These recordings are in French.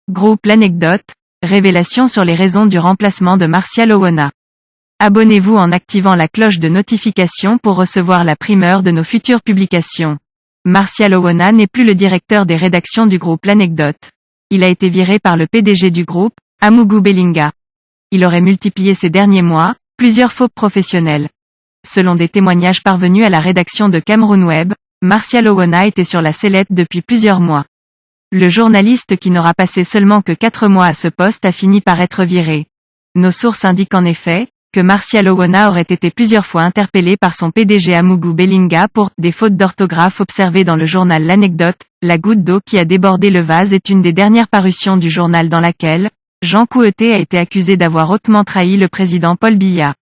Groupe L'Anecdote, révélation sur les raisons du remplacement de Martial Owona. Abonnez-vous en activant la cloche de notification pour recevoir la primeur de nos futures publications. Martial Owona n'est plus le directeur des rédactions du groupe L'Anecdote. Il a été viré par le PDG du groupe, Amougou Bellinga. Il aurait multiplié ces derniers mois plusieurs faux professionnels. Selon des témoignages parvenus à la rédaction de Cameroun Web, Martial Owona était sur la sellette depuis plusieurs mois. Le journaliste qui n'aura passé seulement que 4 mois à ce poste a fini par être viré. Nos sources indiquent en effet que Martial Owona aurait été plusieurs fois interpellé par son PDG Amougou Bellinga pour des fautes d'orthographe observées dans le journal L'Anecdote. La goutte d'eau qui a débordé le vase est une des dernières parutions du journal dans laquelle Jean Kouyaté a été accusé d'avoir hautement trahi le président Paul Biya.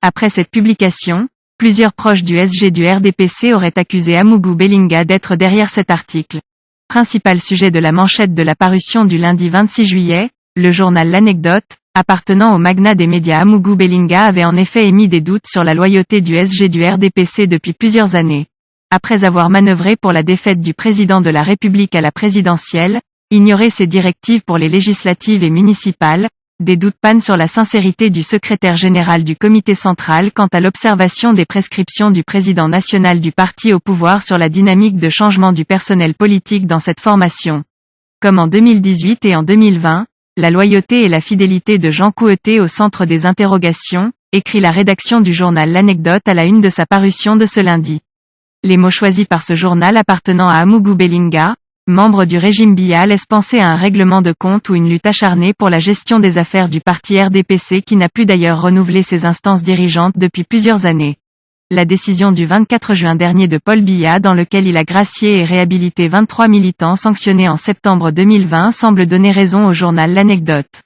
Après cette publication, plusieurs proches du SG du RDPC auraient accusé Amougou Bellinga d'être derrière cet article. Principal sujet de la manchette de la parution du lundi 26 juillet, le journal L'Anecdote, appartenant au magnat des médias Amougou Bellinga avait en effet émis des doutes sur la loyauté du SG du RDPC depuis plusieurs années. Après avoir manœuvré pour la défaite du président de la République à la présidentielle, ignoré ses directives pour les législatives et municipales, des doutes panent sur la sincérité du secrétaire général du comité central quant à l'observation des prescriptions du président national du parti au pouvoir sur la dynamique de changement du personnel politique dans cette formation. Comme en 2018 et en 2020, la loyauté et la fidélité de Jean Kouyaté au centre des interrogations, écrit la rédaction du journal L'Anecdote à la une de sa parution de ce lundi. Les mots choisis par ce journal appartenant à Amougou Bellinga, membre du régime Biya, laissent penser à un règlement de compte ou une lutte acharnée pour la gestion des affaires du parti RDPC qui n'a plus d'ailleurs renouvelé ses instances dirigeantes depuis plusieurs années. La décision du 24 juin dernier de Paul Biya dans lequel il a gracié et réhabilité 23 militants sanctionnés en septembre 2020 semble donner raison au journal L'Anecdote.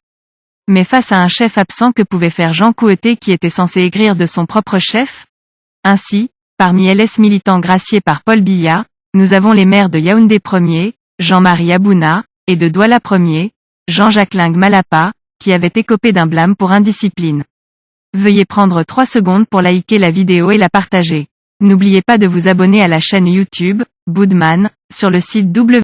Mais face à un chef absent, que pouvait faire Jean Kouyaté qui était censé aigrir de son propre chef? Ainsi, parmi LS militants graciés par Paul Biya, nous avons les maires de Yaoundé 1er, Jean-Marie Abouna, et de Douala 1er, Jean-Jacques Ling Malapa, qui avaient écopé d'un blâme pour indiscipline. Veuillez prendre 3 secondes pour liker la vidéo et la partager. N'oubliez pas de vous abonner à la chaîne YouTube, Boudman, sur le site